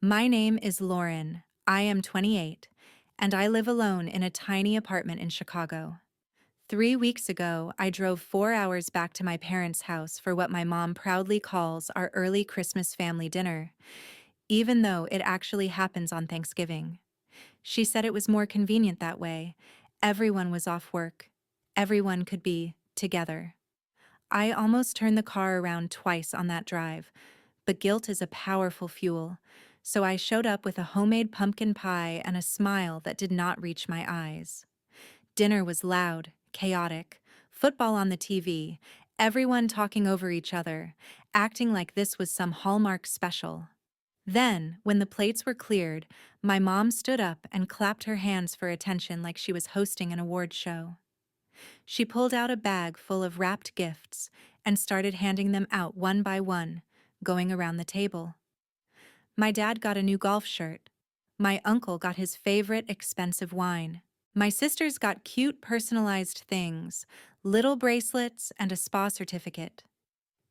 My name is Lauren. I am 28, and I live alone in a tiny apartment in Chicago. 3 weeks ago, I drove 4 hours back to my parents' house for what my mom proudly calls our early Christmas family dinner, even though it actually happens on Thanksgiving. She said it was more convenient that way. Everyone was off work. Everyone could be together. I almost turned the car around twice on that drive, but guilt is a powerful fuel, so I showed up with a homemade pumpkin pie and a smile that did not reach my eyes. Dinner was loud, chaotic, football on the TV, everyone talking over each other, acting like this was some Hallmark special. Then, when the plates were cleared, my mom stood up and clapped her hands for attention like she was hosting an award show. She pulled out a bag full of wrapped gifts and started handing them out one by one, going around the table. My dad got a new golf shirt. My uncle got his favorite expensive wine. My sisters got cute personalized things, little bracelets and a spa certificate.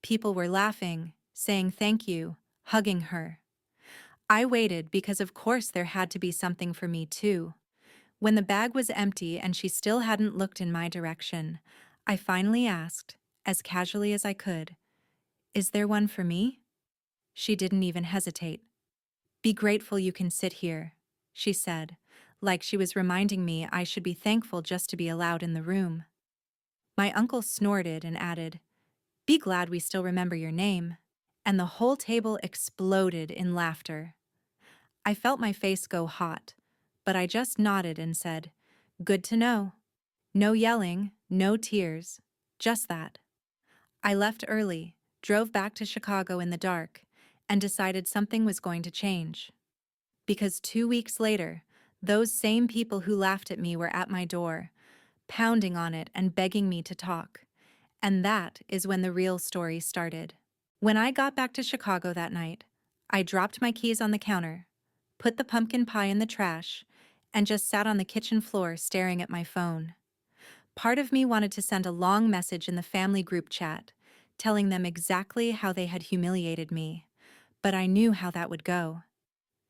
People were laughing, saying thank you, hugging her. I waited because of course there had to be something for me too. When the bag was empty and she still hadn't looked in my direction, I finally asked, as casually as I could, "Is there one for me?" She didn't even hesitate. "Be grateful you can sit here," she said, like she was reminding me I should be thankful just to be allowed in the room. My uncle snorted and added, "Be glad we still remember your name." And the whole table exploded in laughter. I felt my face go hot, but I just nodded and said, "Good to know." No yelling, no tears, just that. I left early, drove back to Chicago in the dark, and decided something was going to change. Because 2 weeks later, those same people who laughed at me were at my door, pounding on it and begging me to talk. And that is when the real story started. When I got back to Chicago that night, I dropped my keys on the counter, put the pumpkin pie in the trash, and just sat on the kitchen floor staring at my phone. Part of me wanted to send a long message in the family group chat, telling them exactly how they had humiliated me, but I knew how that would go.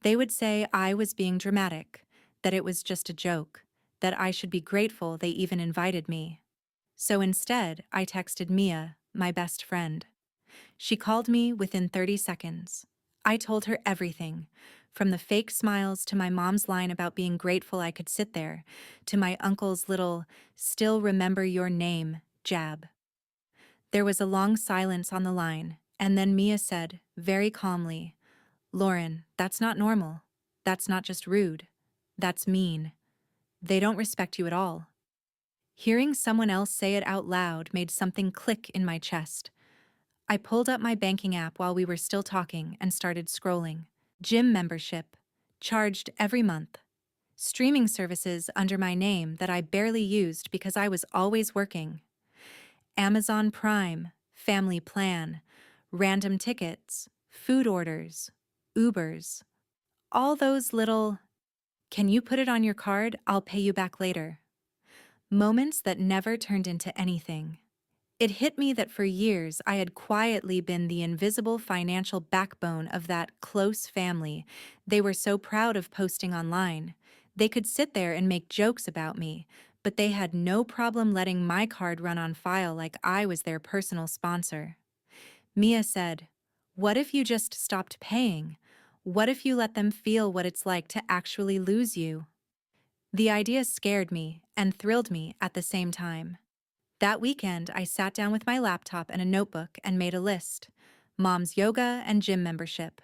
They would say I was being dramatic, that it was just a joke, that I should be grateful they even invited me. So instead, I texted Mia, my best friend. She called me within 30 seconds. I told her everything, from the fake smiles to my mom's line about being grateful I could sit there, to my uncle's little, "still remember your name" jab. There was a long silence on the line, and then Mia said, very calmly, "Lauren, that's not normal. That's not just rude. That's mean. They don't respect you at all." Hearing someone else say it out loud made something click in my chest. I pulled up my banking app while we were still talking and started scrolling. Gym membership, charged every month. Streaming services under my name that I barely used because I was always working. Amazon Prime, family plan, random tickets, food orders, Ubers. All those little, "Can you put it on your card? I'll pay you back later" moments that never turned into anything. It hit me that for years I had quietly been the invisible financial backbone of that close family they were so proud of posting online. They could sit there and make jokes about me, but they had no problem letting my card run on file like I was their personal sponsor. Mia said, "What if you just stopped paying? What if you let them feel what it's like to actually lose you?" The idea scared me and thrilled me at the same time. That weekend, I sat down with my laptop and a notebook and made a list. Mom's yoga and gym membership.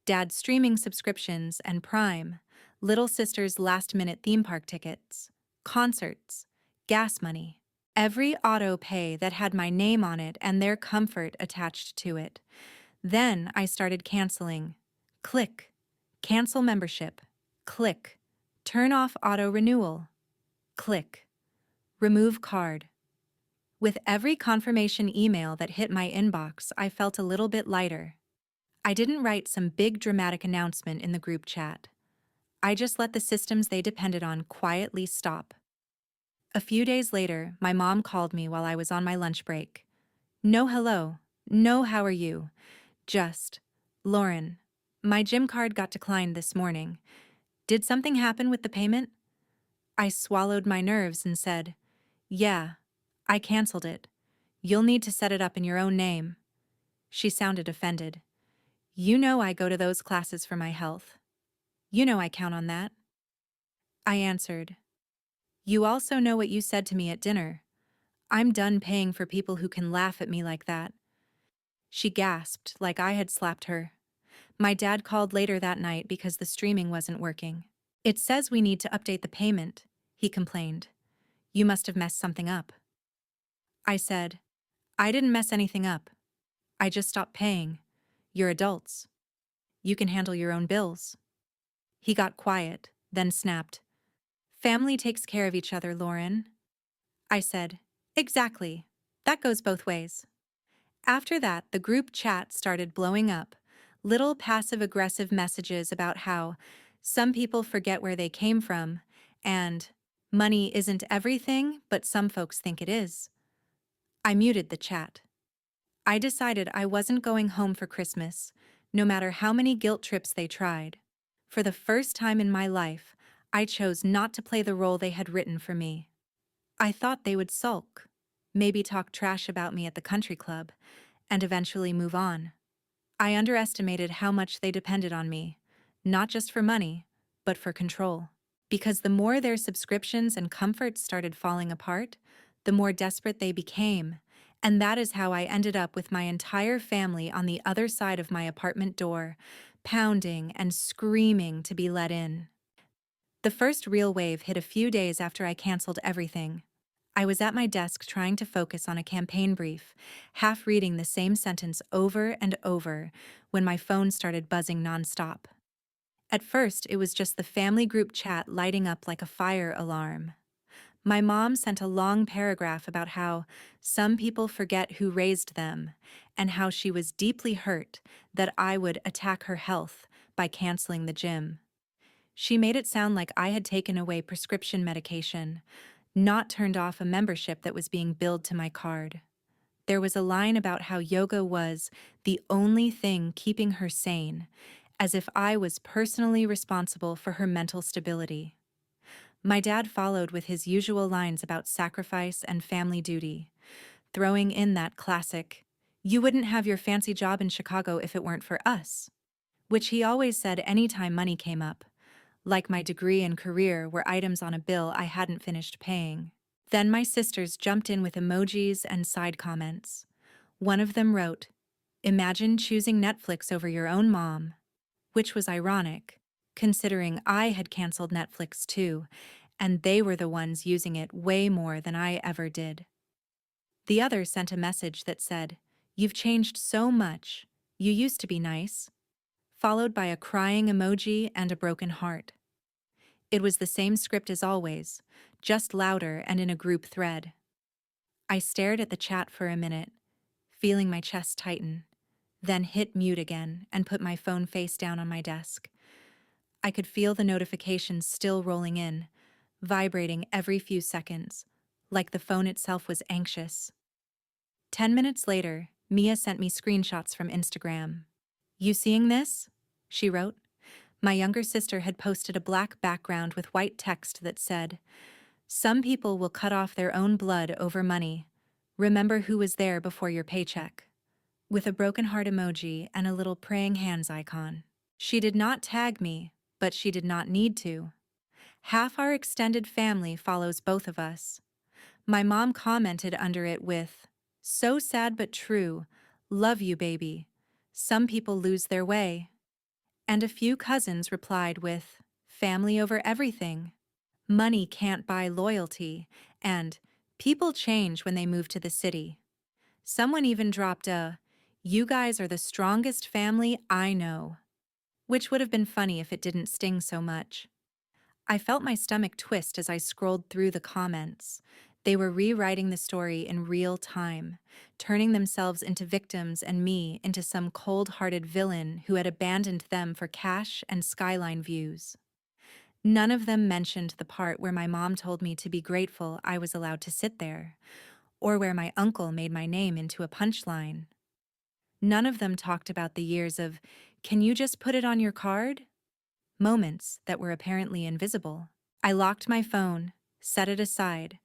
Dad's streaming subscriptions and Prime. Little sister's last-minute theme park tickets. Concerts. Gas money. Every auto pay that had my name on it and their comfort attached to it. Then I started canceling. Click. Cancel membership. Click. Turn off auto renewal. Click. Remove card. With every confirmation email that hit my inbox, I felt a little bit lighter. I didn't write some big dramatic announcement in the group chat. I just let the systems they depended on quietly stop. A few days later, my mom called me while I was on my lunch break. No hello, no how are you, just, "Lauren, My gym card got declined this morning. Did something happen with the payment? I swallowed my nerves and said, Yeah, I canceled it. You'll need to set it up in your own name. She sounded offended. You know I go to those classes for my health. You know I count on that. I answered, You also know what you said to me at dinner. I'm done paying for people who can laugh at me like that. She gasped like I had slapped her. My dad called later that night because the streaming wasn't working. It says we need to update the payment, he complained. You must have messed something up. I said, I didn't mess anything up. I just stopped paying. You're adults. You can handle your own bills. He got quiet, then snapped. Family takes care of each other, Lauren. I said, Exactly. That goes both ways. After that, the group chat started blowing up. Little passive-aggressive messages about how some people forget where they came from, and money isn't everything, but some folks think it is. I muted the chat. I decided I wasn't going home for Christmas, no matter how many guilt trips they tried. For the first time in my life, I chose not to play the role they had written for me. I thought they would sulk, maybe talk trash about me at the country club, and eventually move on. I underestimated how much they depended on me, not just for money, but for control. Because the more their subscriptions and comforts started falling apart, the more desperate they became, and that is how I ended up with my entire family on the other side of my apartment door, pounding and screaming to be let in. The first real wave hit a few days after I canceled everything. I was at my desk trying to focus on a campaign brief, half reading the same sentence over and over, when my phone started buzzing nonstop. At first, it was just the family group chat lighting up like a fire alarm. My mom sent a long paragraph about how some people forget who raised them, and how she was deeply hurt that I would attack her health by canceling the gym. She made it sound like I had taken away prescription medication, not turned off a membership that was being billed to my card. There was a line about how yoga was the only thing keeping her sane, as if I was personally responsible for her mental stability. My dad followed with his usual lines about sacrifice and family duty, throwing in that classic, "You wouldn't have your fancy job in Chicago if it weren't for us," which he always said anytime money came up, like my degree and career were items on a bill I hadn't finished paying. Then my sisters jumped in with emojis and side comments. One of them wrote, "Imagine choosing Netflix over your own mom," which was ironic, considering I had canceled Netflix too, and they were the ones using it way more than I ever did. The other sent a message that said, "You've changed so much. You used to be nice," followed by a crying emoji and a broken heart. It was the same script as always, just louder and in a group thread. I stared at the chat for a minute, feeling my chest tighten, then hit mute again and put my phone face down on my desk. I could feel the notifications still rolling in, vibrating every few seconds, like the phone itself was anxious. 10 minutes later, Mia sent me screenshots from Instagram. "You seeing this?" she wrote. My younger sister had posted a black background with white text that said, "Some people will cut off their own blood over money. Remember who was there before your paycheck," with a broken heart emoji and a little praying hands icon. She did not tag me, but she did not need to. Half our extended family follows both of us. My mom commented under it with, "So sad but true. Love you, baby. Some people lose their way." And a few cousins replied with, "Family over everything. Money can't buy loyalty," and "People change when they move to the city." Someone even dropped a, "You guys are the strongest family I know," which would have been funny if it didn't sting so much. I felt my stomach twist as I scrolled through the comments. They were rewriting the story in real time, turning themselves into victims and me into some cold-hearted villain who had abandoned them for cash and skyline views. None of them mentioned the part where my mom told me to be grateful I was allowed to sit there, or where my uncle made my name into a punchline. None of them talked about the years of Can you just put it on your card? Moments that were apparently invisible. I locked my phone, set it aside,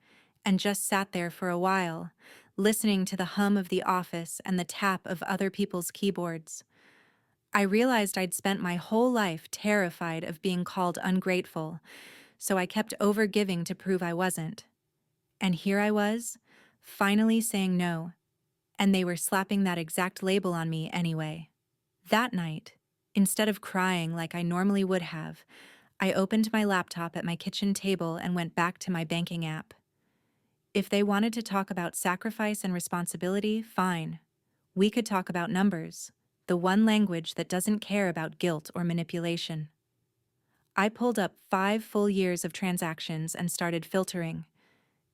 and just sat there for a while, listening to the hum of the office and the tap of other people's keyboards. I realized I'd spent my whole life terrified of being called ungrateful, so I kept overgiving to prove I wasn't. And here I was, finally saying no, and they were slapping that exact label on me anyway. That night, instead of crying like I normally would have, I opened my laptop at my kitchen table and went back to my banking app. If they wanted to talk about sacrifice and responsibility, fine. We could talk about numbers, the one language that doesn't care about guilt or manipulation. I pulled up 5 full years of transactions and started filtering.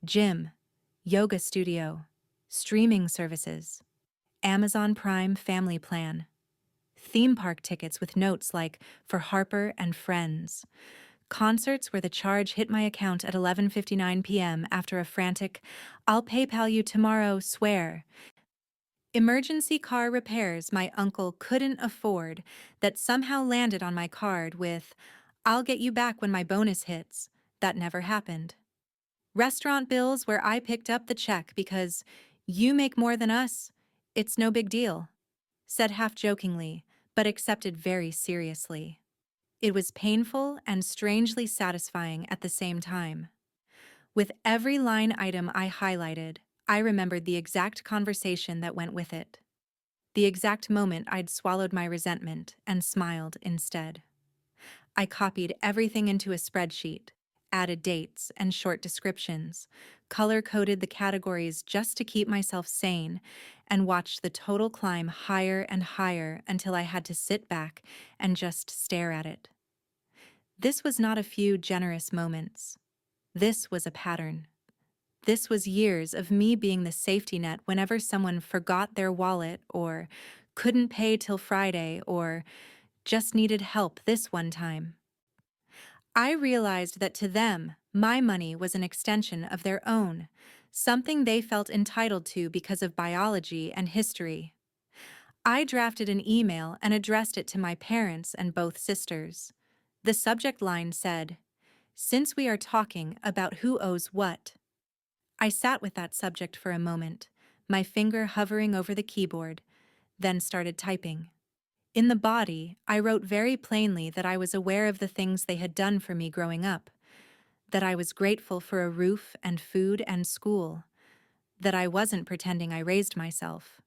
Gym, yoga studio, streaming services, Amazon Prime family plan, theme park tickets with notes like for Harper and friends, concerts where the charge hit my account at 11:59 p.m. after a frantic, "I'll PayPal you tomorrow," swear. Emergency car repairs my uncle couldn't afford that somehow landed on my card with, "I'll get you back when my bonus hits." That never happened. Restaurant bills where I picked up the check because "you make more than us, it's no big deal," said half jokingly, but accepted very seriously. It was painful and strangely satisfying at the same time. With every line item I highlighted, I remembered the exact conversation that went with it. The exact moment I'd swallowed my resentment and smiled instead. I copied everything into a spreadsheet, added dates and short descriptions, color-coded the categories just to keep myself sane, and watched the total climb higher and higher until I had to sit back and just stare at it. This was not a few generous moments. This was a pattern. This was years of me being the safety net whenever someone forgot their wallet or couldn't pay till Friday or just needed help this one time. I realized that to them, my money was an extension of their own, something they felt entitled to because of biology and history. I drafted an email and addressed it to my parents and both sisters. The subject line said, "Since we are talking about who owes what." I sat with that subject for a moment, my finger hovering over the keyboard, then started typing. In the body, I wrote very plainly that I was aware of the things they had done for me growing up, that I was grateful for a roof and food and school, that I wasn't pretending I raised myself.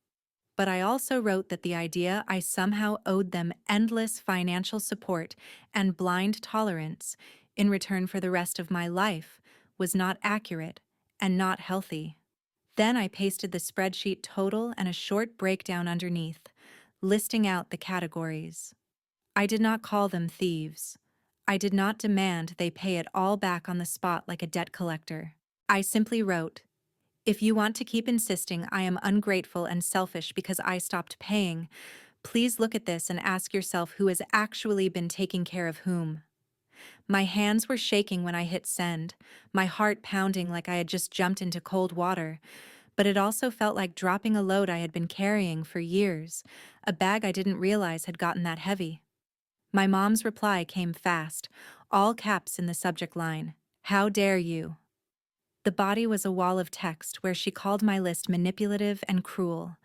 But I also wrote that the idea I somehow owed them endless financial support and blind tolerance in return for the rest of my life was not accurate and not healthy. Then I pasted the spreadsheet total and a short breakdown underneath, listing out the categories. I did not call them thieves. I did not demand they pay it all back on the spot like a debt collector. I simply wrote, "If you want to keep insisting I am ungrateful and selfish because I stopped paying, please look at this and ask yourself who has actually been taking care of whom." My hands were shaking when I hit send, my heart pounding like I had just jumped into cold water, but it also felt like dropping a load I had been carrying for years, a bag I didn't realize had gotten that heavy. My mom's reply came fast, all caps in the subject line, "How dare you?" The body was a wall of text where she called my list manipulative and cruel,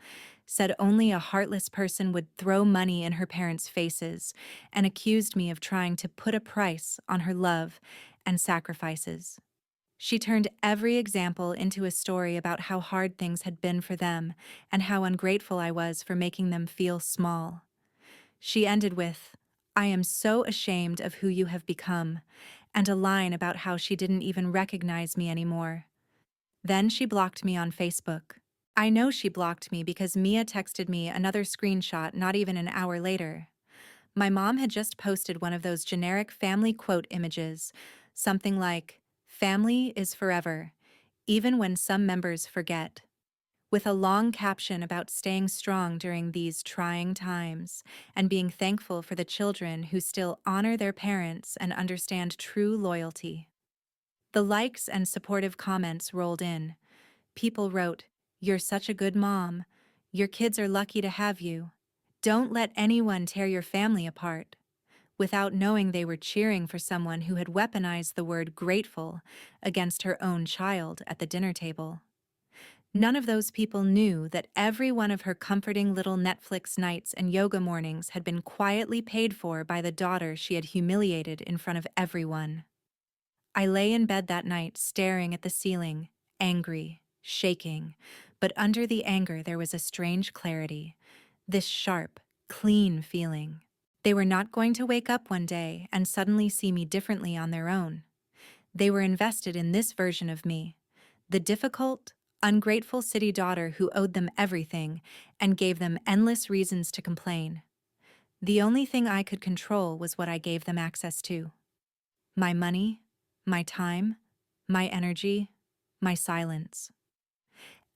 said only a heartless person would throw money in her parents' faces, and accused me of trying to put a price on her love and sacrifices. She turned every example into a story about how hard things had been for them and how ungrateful I was for making them feel small. She ended with, "I am so ashamed of who you have become," and a line about how she didn't even recognize me anymore. Then she blocked me on Facebook. I know she blocked me because Mia texted me another screenshot not even an hour later. My mom had just posted one of those generic family quote images, something like, "Family is forever, even when some members forget," with a long caption about staying strong during these trying times and being thankful for the children who still honor their parents and understand true loyalty. The likes and supportive comments rolled in. People wrote, "You're such a good mom. Your kids are lucky to have you. Don't let anyone tear your family apart, without knowing they were cheering for someone who had weaponized the word grateful against her own child at the dinner table. None of those people knew that every one of her comforting little Netflix nights and yoga mornings had been quietly paid for by the daughter she had humiliated in front of everyone. I lay in bed that night staring at the ceiling, angry, shaking, but under the anger there was a strange clarity, this sharp, clean feeling. They were not going to wake up one day and suddenly see me differently on their own. They were invested in this version of me, the difficult, ungrateful city daughter who owed them everything and gave them endless reasons to complain. The only thing I could control was what I gave them access to. My money, my time, my energy, my silence.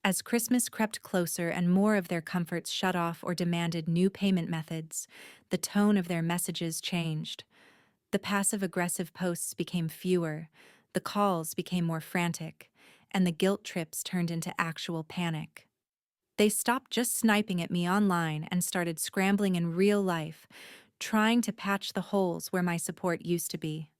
As Christmas crept closer and more of their comforts shut off or demanded new payment methods, the tone of their messages changed. The passive-aggressive posts became fewer, the calls became more frantic, and the guilt trips turned into actual panic. They stopped just sniping at me online and started scrambling in real life, trying to patch the holes where my support used to be.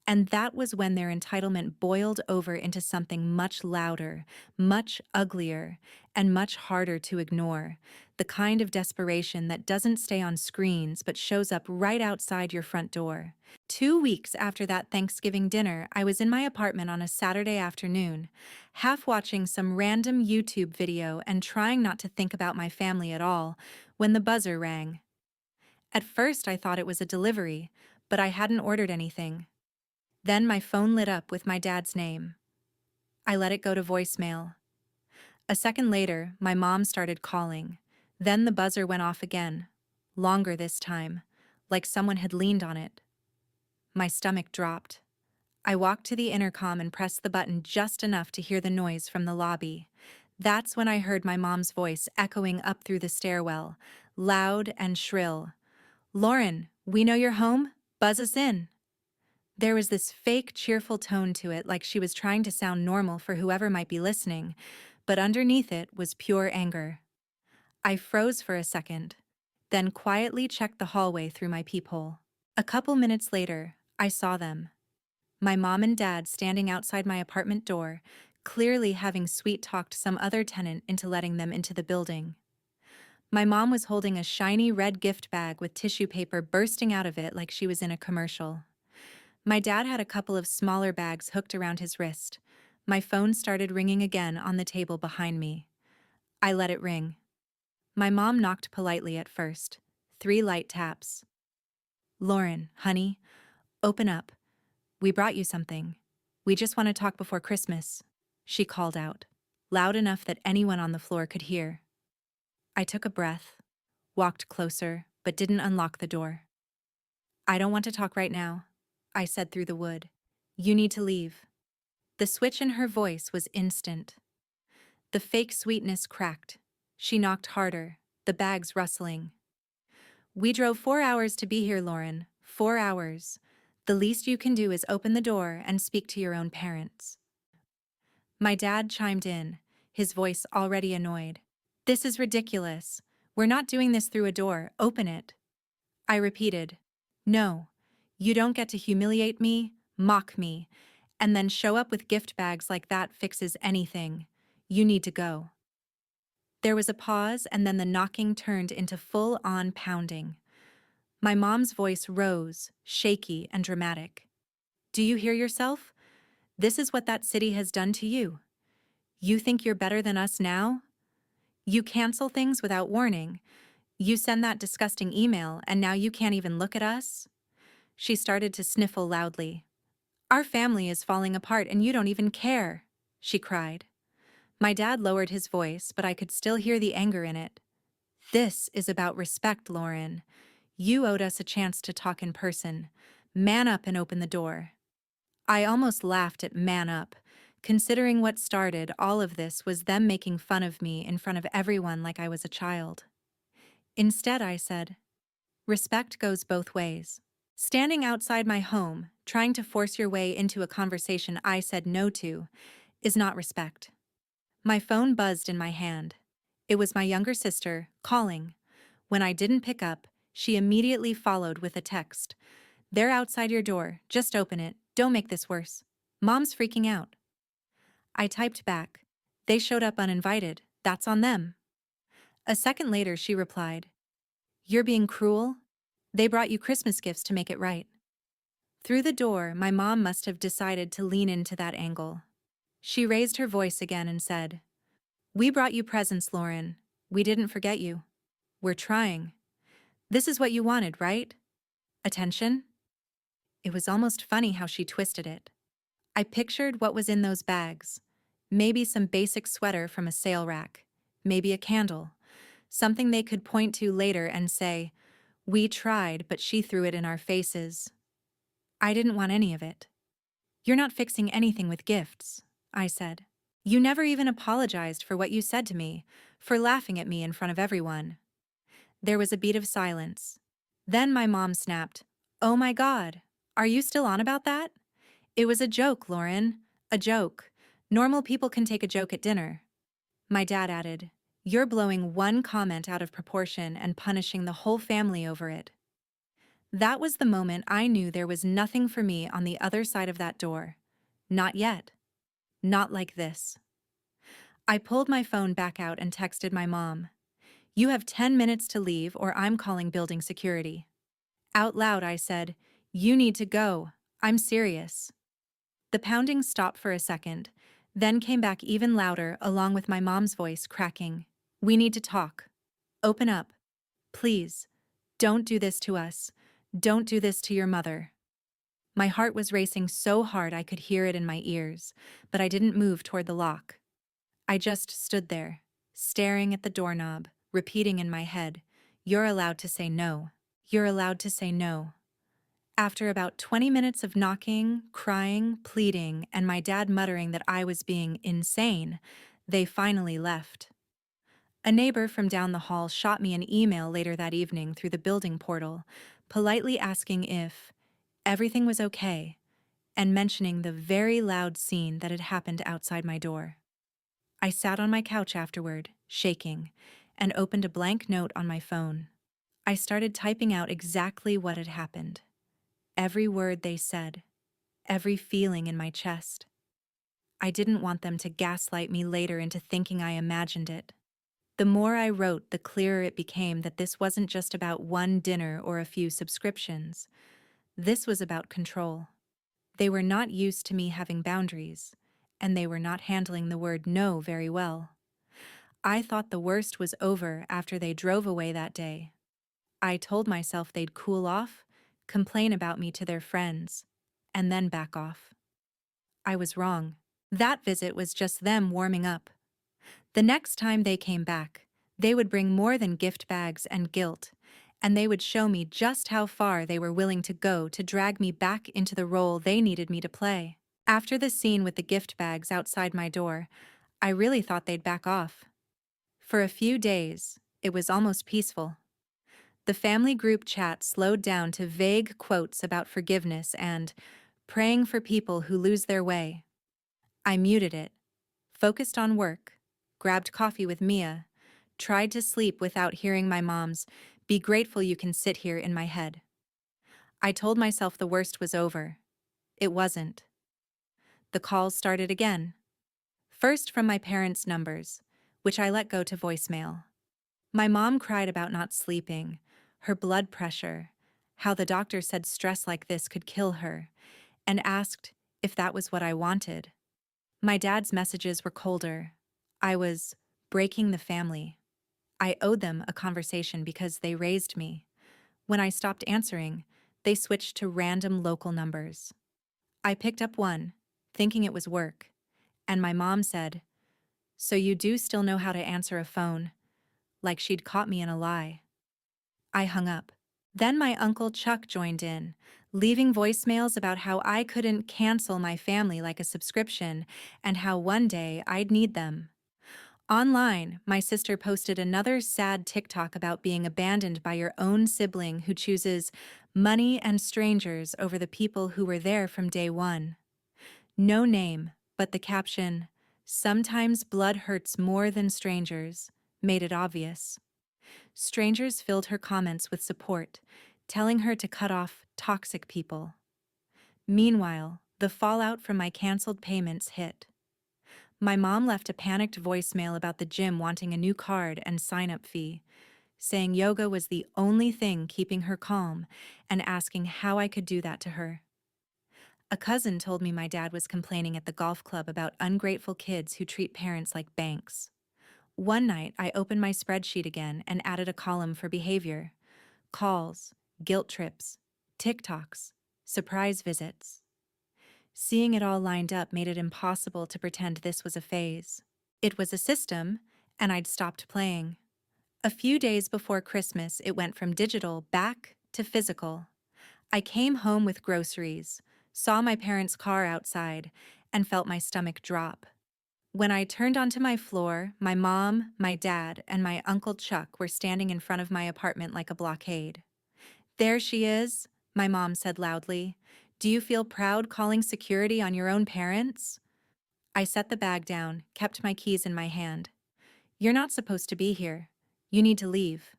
And that was when their entitlement boiled over into something much louder, much uglier, and much harder to ignore, the kind of desperation that doesn't stay on screens but shows up right outside your front door. 2 weeks after that Thanksgiving dinner, I was in my apartment on a Saturday afternoon, half watching some random YouTube video and trying not to think about my family at all, when the buzzer rang. At first I thought it was a delivery, but I hadn't ordered anything. Then my phone lit up with my dad's name. I let it go to voicemail. A second later, my mom started calling. Then the buzzer went off again, longer this time, like someone had leaned on it. My stomach dropped. I walked to the intercom and pressed the button just enough to hear the noise from the lobby. That's when I heard my mom's voice echoing up through the stairwell, loud and shrill. "Lauren, we know you're home. Buzz us in." There was this fake, cheerful tone to it, like she was trying to sound normal for whoever might be listening, but underneath it was pure anger. I froze for a second, then quietly checked the hallway through my peephole. A couple minutes later, I saw them. My mom and dad standing outside my apartment door, clearly having sweet-talked some other tenant into letting them into the building. My mom was holding a shiny red gift bag with tissue paper bursting out of it like she was in a commercial. My dad had a couple of smaller bags hooked around his wrist. My phone started ringing again on the table behind me. I let it ring. My mom knocked politely at first. 3 light taps. "Lauren, honey, open up. We brought you something. We just want to talk before Christmas," she called out, loud enough that anyone on the floor could hear. I took a breath, walked closer, but didn't unlock the door. "I don't want to talk right now," I said through the wood. "You need to leave." The switch in her voice was instant. The fake sweetness cracked. She knocked harder, the bags rustling. "We drove 4 hours to be here, Lauren. 4 hours. The least you can do is open the door and speak to your own parents." My dad chimed in, his voice already annoyed. "This is ridiculous. We're not doing this through a door. Open it." I repeated, "No, you don't get to humiliate me, mock me, and then show up with gift bags like that fixes anything. You need to go." There was a pause, and then the knocking turned into full-on pounding. My mom's voice rose, shaky and dramatic. "Do you hear yourself? This is what that city has done to you. You think you're better than us now? You cancel things without warning. You send that disgusting email, and now you can't even look at us?" She started to sniffle loudly. "Our family is falling apart and you don't even care," she cried. My dad lowered his voice, but I could still hear the anger in it. "This is about respect, Lauren. You owed us a chance to talk in person. Man up and open the door." I almost laughed at "man up," considering what started all of this was them making fun of me in front of everyone like I was a child. Instead, I said, "Respect goes both ways. Standing outside my home, trying to force your way into a conversation I said no to, is not respect." My phone buzzed in my hand. It was my younger sister, calling. When I didn't pick up, she immediately followed with a text. "They're outside your door. Just open it. Don't make this worse. Mom's freaking out." I typed back. "They showed up uninvited. That's on them." A second later, she replied, "You're being cruel? They brought you Christmas gifts to make it right." Through the door, my mom must have decided to lean into that angle. She raised her voice again and said, "We brought you presents, Lauren. We didn't forget you. We're trying. This is what you wanted, right? Attention?" It was almost funny how she twisted it. I pictured what was in those bags. Maybe some basic sweater from a sale rack. Maybe a candle. Something they could point to later and say, "We tried, but she threw it in our faces." I didn't want any of it. "You're not fixing anything with gifts," I said. "You never even apologized for what you said to me, for laughing at me in front of everyone." There was a beat of silence. Then my mom snapped, "Oh my God, are you still on about that? It was a joke, Lauren. A joke. Normal people can take a joke at dinner." My dad added, "You're blowing one comment out of proportion and punishing the whole family over it." That was the moment I knew there was nothing for me on the other side of that door. Not yet. Not like this. I pulled my phone back out and texted my mom. "You have 10 minutes to leave or I'm calling building security." Out loud I said, "You need to go. I'm serious." The pounding stopped for a second, then came back even louder along with my mom's voice cracking. "We need to talk. Open up. Please. Don't do this to us. Don't do this to your mother." My heart was racing so hard I could hear it in my ears, but I didn't move toward the lock. I just stood there, staring at the doorknob, repeating in my head, "You're allowed to say no. You're allowed to say no." After about 20 minutes of knocking, crying, pleading, and my dad muttering that I was being insane, they finally left. A neighbor from down the hall shot me an email later that evening through the building portal, politely asking if everything was okay, and mentioning the very loud scene that had happened outside my door. I sat on my couch afterward, shaking, and opened a blank note on my phone. I started typing out exactly what had happened. Every word they said, every feeling in my chest. I didn't want them to gaslight me later into thinking I imagined it. The more I wrote, the clearer it became that this wasn't just about one dinner or a few subscriptions. This was about control. They were not used to me having boundaries, and they were not handling the word no very well. I thought the worst was over after they drove away that day. I told myself they'd cool off, complain about me to their friends, and then back off. I was wrong. That visit was just them warming up. The next time they came back, they would bring more than gift bags and guilt, and they would show me just how far they were willing to go to drag me back into the role they needed me to play. After the scene with the gift bags outside my door, I really thought they'd back off. For a few days, it was almost peaceful. The family group chat slowed down to vague quotes about forgiveness and praying for people who lose their way. I muted it, focused on work, grabbed coffee with Mia, tried to sleep without hearing my mom's, "Be grateful you can sit here," in my head. I told myself the worst was over. It wasn't. The calls started again. First from my parents' numbers, which I let go to voicemail. My mom cried about not sleeping, her blood pressure, how the doctor said stress like this could kill her, and asked if that was what I wanted. My dad's messages were colder. I was breaking the family. I owed them a conversation because they raised me. When I stopped answering, they switched to random local numbers. I picked up one, thinking it was work, and my mom said, "So you do still know how to answer a phone," like she'd caught me in a lie. I hung up. Then my Uncle Chuck joined in, leaving voicemails about how I couldn't cancel my family like a subscription and how one day I'd need them. Online, my sister posted another sad TikTok about being abandoned by your own sibling who chooses money and strangers over the people who were there from day one. No name, but the caption, "Sometimes blood hurts more than strangers," made it obvious. Strangers filled her comments with support, telling her to cut off toxic people. Meanwhile, the fallout from my canceled payments hit. My mom left a panicked voicemail about the gym wanting a new card and sign-up fee, saying yoga was the only thing keeping her calm and asking how I could do that to her. A cousin told me my dad was complaining at the golf club about ungrateful kids who treat parents like banks. One night, I opened my spreadsheet again and added a column for behavior: calls, guilt trips, TikToks, surprise visits. Seeing it all lined up made it impossible to pretend this was a phase. It was a system, and I'd stopped playing. A few days before Christmas, it went from digital back to physical. I came home with groceries, saw my parents' car outside, and felt my stomach drop. When I turned onto my floor, my mom, my dad, and my Uncle Chuck were standing in front of my apartment like a blockade. "There she is," my mom said loudly. "Do you feel proud calling security on your own parents?" I set the bag down, kept my keys in my hand. "You're not supposed to be here. You need to leave."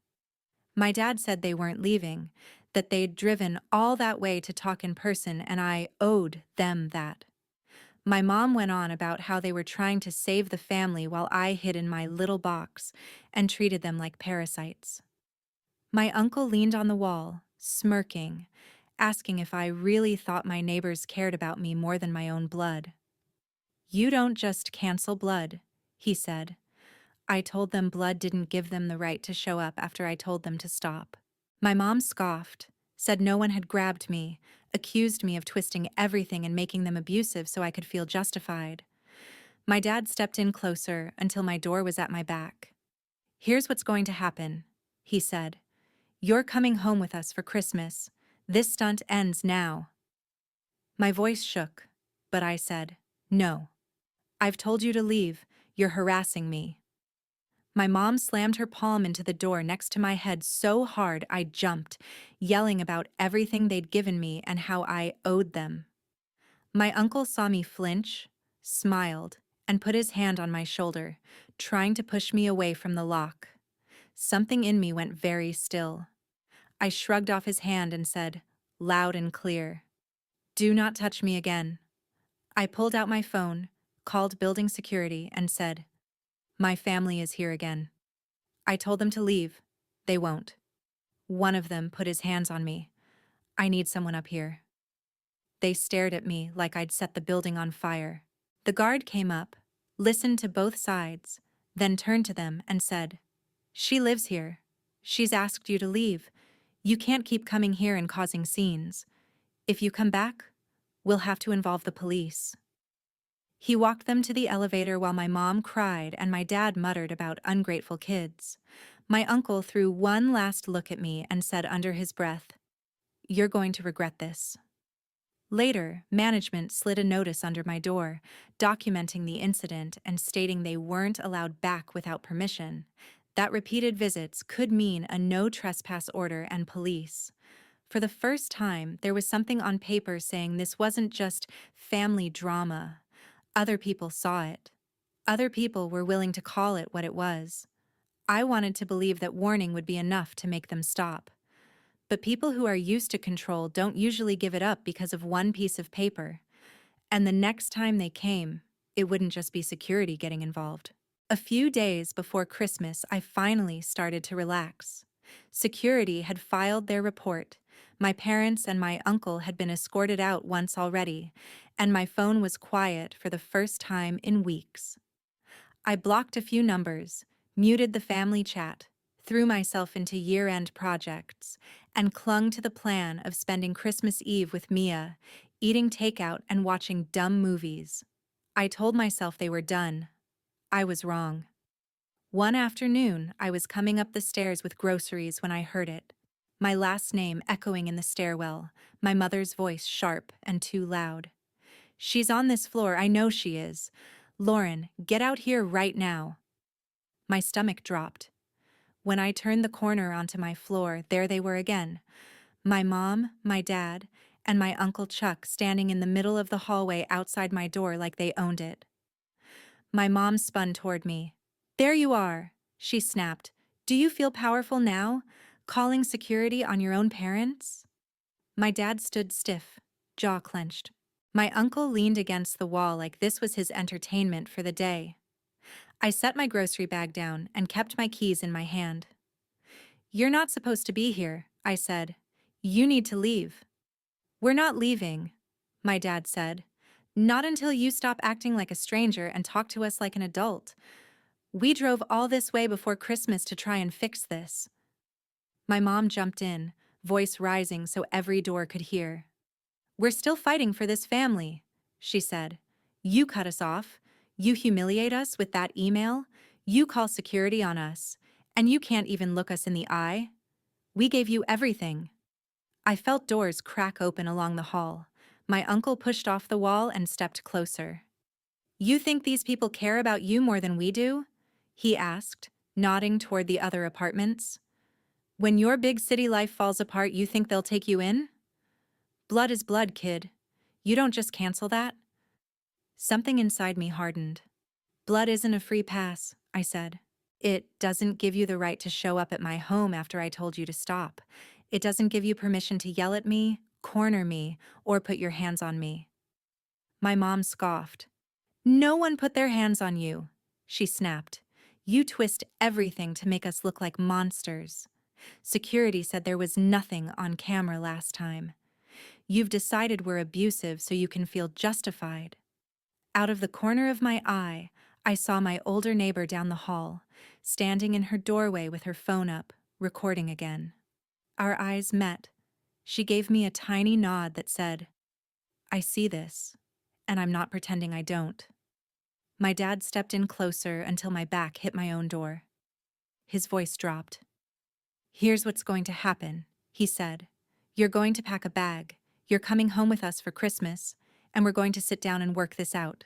My dad said they weren't leaving, that they'd driven all that way to talk in person, and I owed them that. My mom went on about how they were trying to save the family while I hid in my little box and treated them like parasites. My uncle leaned on the wall, smirking, asking if I really thought my neighbors cared about me more than my own blood. "You don't just cancel blood," he said. "I told them blood didn't give them the right to show up after I told them to stop." My mom scoffed, said no one had grabbed me, accused me of twisting everything and making them abusive so I could feel justified. My dad stepped in closer until my door was at my back. "Here's what's going to happen," he said. "You're coming home with us for Christmas. This stunt ends now." My voice shook, but I said, "No. I've told you to leave. You're harassing me." My mom slammed her palm into the door next to my head so hard I jumped, yelling about everything they'd given me and how I owed them. My uncle saw me flinch, smiled, and put his hand on my shoulder, trying to push me away from the lock. Something in me went very still. I shrugged off his hand and said, loud and clear, "Do not touch me again." I pulled out my phone, called building security, and said, "My family is here again." I told them to leave. They won't. One of them put his hands on me. "I need someone up here." They stared at me like I'd set the building on fire. The guard came up, listened to both sides, then turned to them and said, "She lives here. She's asked you to leave. You can't keep coming here and causing scenes. If you come back, we'll have to involve the police." He walked them to the elevator while my mom cried and my dad muttered about ungrateful kids. My uncle threw one last look at me and said under his breath, "You're going to regret this." Later, management slid a notice under my door, documenting the incident and stating they weren't allowed back without permission, that repeated visits could mean a no trespass order and police. For the first time, there was something on paper saying this wasn't just family drama. Other people saw it. Other people were willing to call it what it was. I wanted to believe that warning would be enough to make them stop. But people who are used to control don't usually give it up because of one piece of paper. And the next time they came, it wouldn't just be security getting involved. A few days before Christmas, I finally started to relax. Security had filed their report. My parents and my uncle had been escorted out once already, and my phone was quiet for the first time in weeks. I blocked a few numbers, muted the family chat, threw myself into year-end projects, and clung to the plan of spending Christmas Eve with Mia, eating takeout and watching dumb movies. I told myself they were done. I was wrong. One afternoon, I was coming up the stairs with groceries when I heard it. My last name echoing in the stairwell, my mother's voice sharp and too loud. "She's on this floor, I know she is. Lauren, get out here right now." My stomach dropped. When I turned the corner onto my floor, there they were again. My mom, my dad, and my Uncle Chuck standing in the middle of the hallway outside my door like they owned it. My mom spun toward me. "There you are," she snapped. Do you feel powerful now, calling security on your own parents? My dad stood stiff, jaw clenched. My uncle leaned against the wall like this was his entertainment for the day. I set my grocery bag down and kept my keys in my hand. You're not supposed to be here, I said. You need to leave. We're not leaving, my dad said. Not until you stop acting like a stranger and talk to us like an adult. We drove all this way before Christmas to try and fix this. My mom jumped in, voice rising so every door could hear. We're still fighting for this family, she said. You cut us off. You humiliate us with that email. You call security on us. And you can't even look us in the eye. We gave you everything. I felt doors crack open along the hall. My uncle pushed off the wall and stepped closer. You think these people care about you more than we do? He asked, nodding toward the other apartments. When your big city life falls apart, you think they'll take you in? Blood is blood, kid. You don't just cancel that. Something inside me hardened. Blood isn't a free pass, I said. It doesn't give you the right to show up at my home after I told you to stop. It doesn't give you permission to yell at me, corner me, or put your hands on me. My mom scoffed. No one put their hands on you, she snapped. You twist everything to make us look like monsters. Security said there was nothing on camera last time. You've decided we're abusive so you can feel justified. Out of the corner of my eye, I saw my older neighbor down the hall, standing in her doorway with her phone up, recording again. Our eyes met. She gave me a tiny nod that said, I see this, and I'm not pretending I don't. My dad stepped in closer until my back hit my own door. His voice dropped. Here's what's going to happen, he said. You're going to pack a bag. You're coming home with us for Christmas, and we're going to sit down and work this out.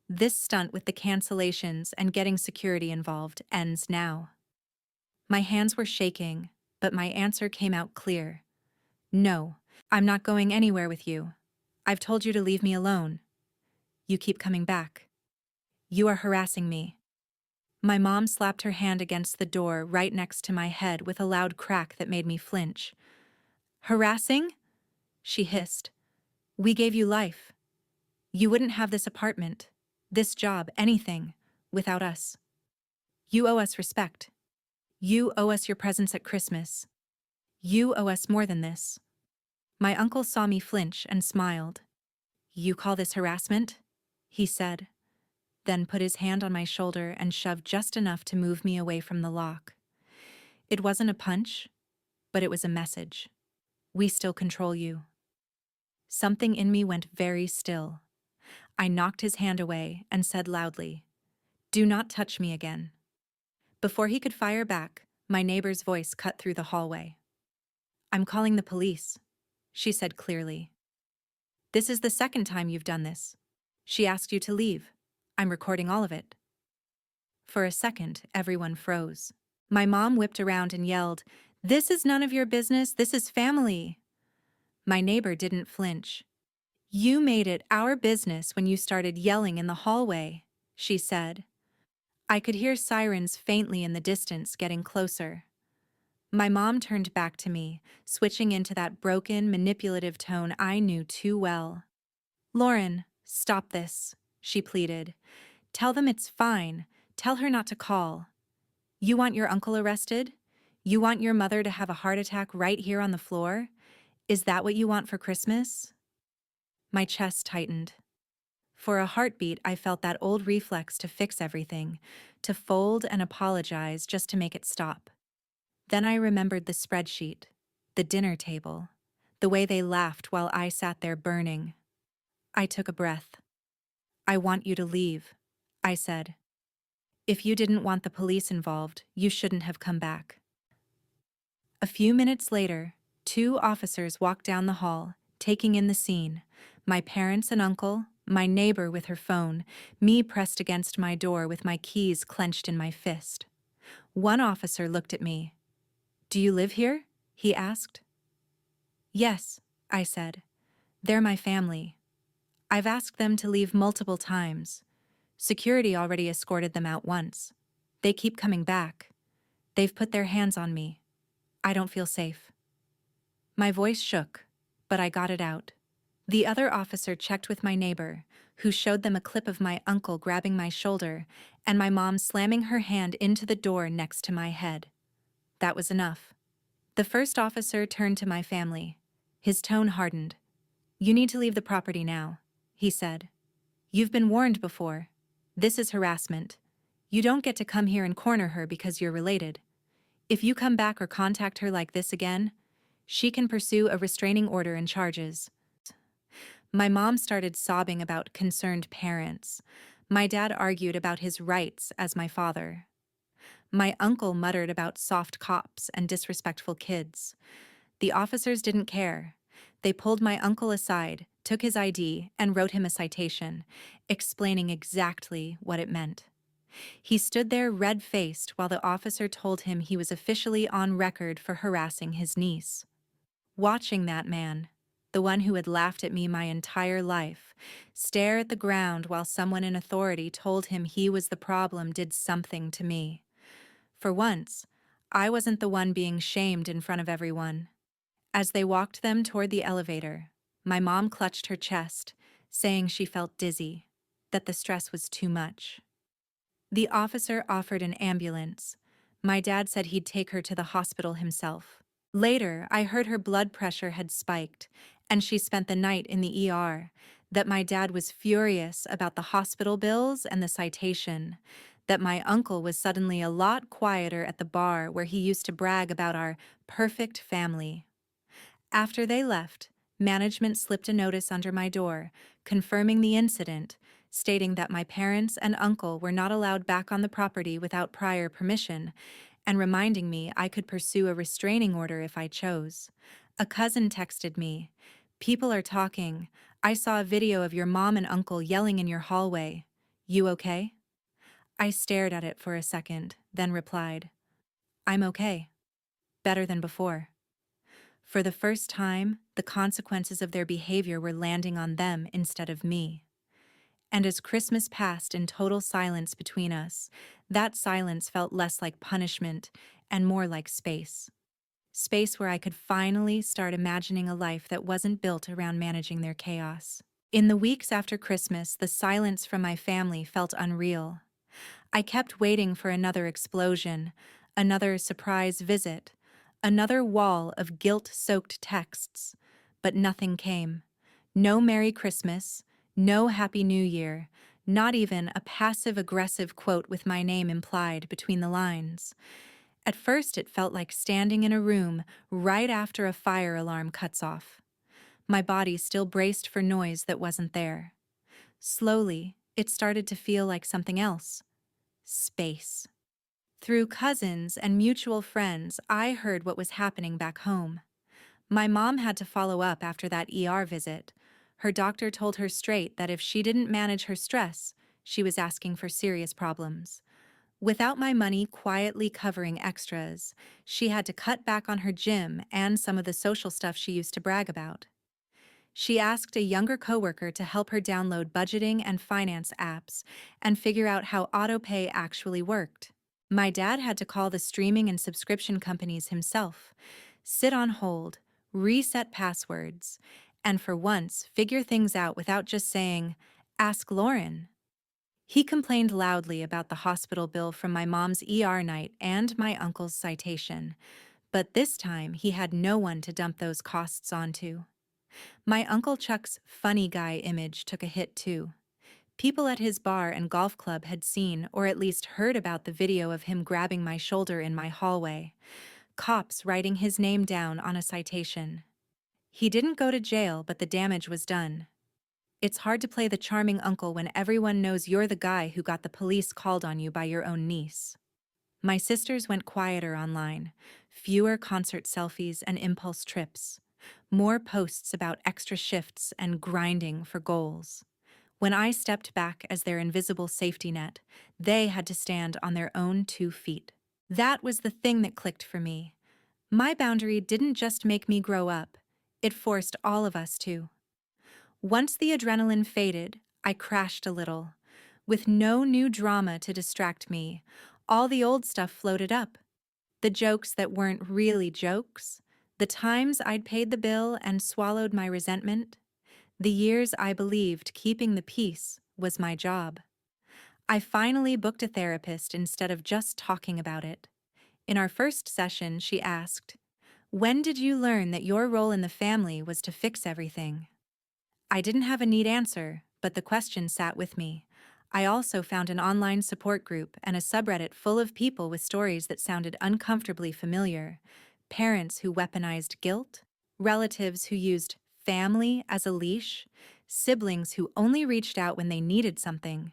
This stunt with the cancellations and getting security involved ends now. My hands were shaking, but my answer came out clear. No, I'm not going anywhere with you. I've told you to leave me alone. You keep coming back. You are harassing me. My mom slapped her hand against the door right next to my head with a loud crack that made me flinch. Harassing? She hissed. We gave you life. You wouldn't have this apartment, this job, anything, without us. You owe us respect. You owe us your presence at Christmas. You owe us more than this. My uncle saw me flinch and smiled. You call this harassment? He said, then put his hand on my shoulder and shoved just enough to move me away from the lock. It wasn't a punch, but it was a message. We still control you. Something in me went very still. I knocked his hand away and said loudly, Do not touch me again. Before he could fire back, my neighbor's voice cut through the hallway. I'm calling the police, she said clearly. This is the second time you've done this. She asked you to leave. I'm recording all of it. For a second, everyone froze. My mom whipped around and yelled, This is none of your business, this is family. My neighbor didn't flinch. You made it our business when you started yelling in the hallway, she said. I could hear sirens faintly in the distance getting closer. My mom turned back to me, switching into that broken, manipulative tone I knew too well. Lauren, stop this, she pleaded. Tell them it's fine. Tell her not to call. You want your uncle arrested? You want your mother to have a heart attack right here on the floor? Is that what you want for Christmas? My chest tightened. For a heartbeat, I felt that old reflex to fix everything, to fold and apologize just to make it stop. Then I remembered the spreadsheet, the dinner table, the way they laughed while I sat there burning. I took a breath. I want you to leave, I said. If you didn't want the police involved, you shouldn't have come back. A few minutes later, 2 officers walked down the hall, taking in the scene, my parents and uncle, my neighbor with her phone, me pressed against my door with my keys clenched in my fist. One officer looked at me. Do you live here? He asked. Yes, I said. They're my family. I've asked them to leave multiple times. Security already escorted them out once. They keep coming back. They've put their hands on me. I don't feel safe. My voice shook, but I got it out. The other officer checked with my neighbor, who showed them a clip of my uncle grabbing my shoulder and my mom slamming her hand into the door next to my head. That was enough. The first officer turned to my family. His tone hardened. "You need to leave the property now," he said. "You've been warned before. This is harassment. You don't get to come here and corner her because you're related. If you come back or contact her like this again, she can pursue a restraining order and charges." My mom started sobbing about concerned parents. My dad argued about his rights as my father. My uncle muttered about soft cops and disrespectful kids. The officers didn't care. They pulled my uncle aside, took his ID, and wrote him a citation, explaining exactly what it meant. He stood there red-faced while the officer told him he was officially on record for harassing his niece. Watching that man, the one who had laughed at me my entire life, stare at the ground while someone in authority told him he was the problem did something to me. For once, I wasn't the one being shamed in front of everyone. As they walked them toward the elevator, my mom clutched her chest, saying she felt dizzy, that the stress was too much. The officer offered an ambulance. My dad said he'd take her to the hospital himself. Later, I heard her blood pressure had spiked, and she spent the night in the ER, that my dad was furious about the hospital bills and the citation, that my uncle was suddenly a lot quieter at the bar where he used to brag about our perfect family. After they left, management slipped a notice under my door, confirming the incident, stating that my parents and uncle were not allowed back on the property without prior permission, and reminding me I could pursue a restraining order if I chose. A cousin texted me, "People are talking. I saw a video of your mom and uncle yelling in your hallway. You okay?" I stared at it for a second, then replied, "I'm okay. Better than before." For the first time, the consequences of their behavior were landing on them instead of me. And as Christmas passed in total silence between us, that silence felt less like punishment and more like space. Space where I could finally start imagining a life that wasn't built around managing their chaos. In the weeks after Christmas, the silence from my family felt unreal. I kept waiting for another explosion, another surprise visit, another wall of guilt-soaked texts, but nothing came. No Merry Christmas, no Happy New Year, not even a passive-aggressive quote with my name implied between the lines. At first, it felt like standing in a room right after a fire alarm cuts off. My body still braced for noise that wasn't there. Slowly, it started to feel like something else. Space. Through cousins and mutual friends, I heard what was happening back home. My mom had to follow up after that ER visit. Her doctor told her straight that if she didn't manage her stress, she was asking for serious problems. Without my money quietly covering extras, she had to cut back on her gym and some of the social stuff she used to brag about. She asked a younger coworker to help her download budgeting and finance apps and figure out how autopay actually worked. My dad had to call the streaming and subscription companies himself, sit on hold, reset passwords, and for once figure things out without just saying, "Ask Lauren." He complained loudly about the hospital bill from my mom's ER night and my uncle's citation, but this time he had no one to dump those costs onto. My Uncle Chuck's funny guy image took a hit too. People at his bar and golf club had seen or at least heard about the video of him grabbing my shoulder in my hallway, cops writing his name down on a citation. He didn't go to jail, but the damage was done. It's hard to play the charming uncle when everyone knows you're the guy who got the police called on you by your own niece. My sisters went quieter online, fewer concert selfies and impulse trips, more posts about extra shifts and grinding for goals. When I stepped back as their invisible safety net, they had to stand on their own 2 feet. That was the thing that clicked for me. My boundary didn't just make me grow up, it forced all of us to. Once the adrenaline faded, I crashed a little. With no new drama to distract me, all the old stuff floated up. The jokes that weren't really jokes, the times I'd paid the bill and swallowed my resentment, the years I believed keeping the peace was my job. I finally booked a therapist instead of just talking about it. In our first session, she asked, "When did you learn that your role in the family was to fix everything?" I didn't have a neat answer, but the question sat with me. I also found an online support group and a subreddit full of people with stories that sounded uncomfortably familiar. Parents who weaponized guilt, relatives who used family as a leash, siblings who only reached out when they needed something.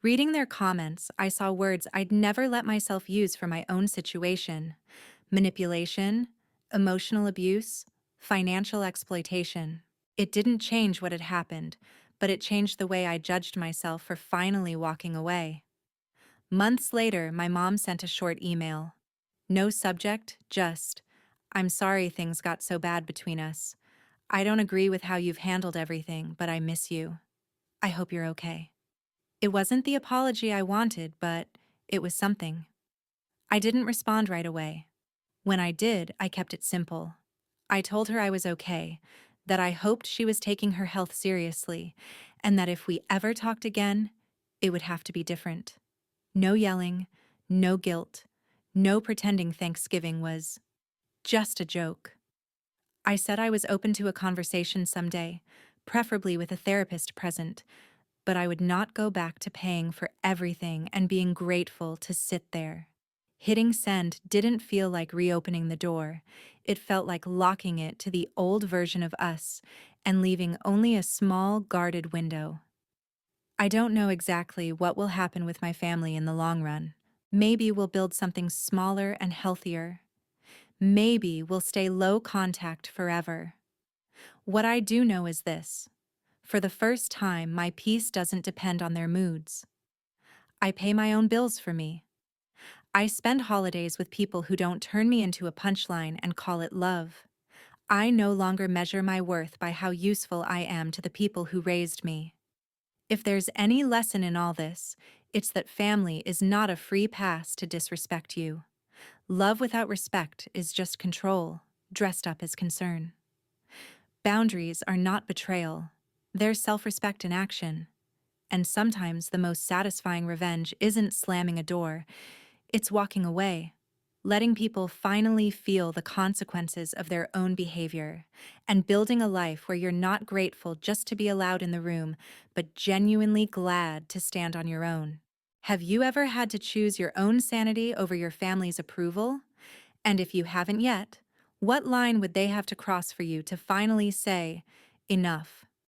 Reading their comments, I saw words I'd never let myself use for my own situation: manipulation, emotional abuse, financial exploitation. It didn't change what had happened, but it changed the way I judged myself for finally walking away. Months later, my mom sent a short email. No subject, just, "I'm sorry things got so bad between us. I don't agree with how you've handled everything, but I miss you. I hope you're okay." It wasn't the apology I wanted, but it was something. I didn't respond right away. When I did, I kept it simple. I told her I was okay, that I hoped she was taking her health seriously, and that if we ever talked again, it would have to be different. No yelling, no guilt, no pretending Thanksgiving was just a joke. I said I was open to a conversation someday, preferably with a therapist present, but I would not go back to paying for everything and being grateful to sit there. Hitting send didn't feel like reopening the door. It felt like locking it to the old version of us and leaving only a small, guarded window. I don't know exactly what will happen with my family in the long run. Maybe we'll build something smaller and healthier. Maybe we'll stay low contact forever. What I do know is this: for the first time, my peace doesn't depend on their moods. I pay my own bills for me. I spend holidays with people who don't turn me into a punchline and call it love. I no longer measure my worth by how useful I am to the people who raised me. If there's any lesson in all this, it's that family is not a free pass to disrespect you. Love without respect is just control, dressed up as concern. Boundaries are not betrayal. They're self-respect in action. And sometimes the most satisfying revenge isn't slamming a door, it's walking away, letting people finally feel the consequences of their own behavior, and building a life where you're not grateful just to be allowed in the room, but genuinely glad to stand on your own. Have you ever had to choose your own sanity over your family's approval? And if you haven't yet, what line would they have to cross for you to finally say, "Enough"?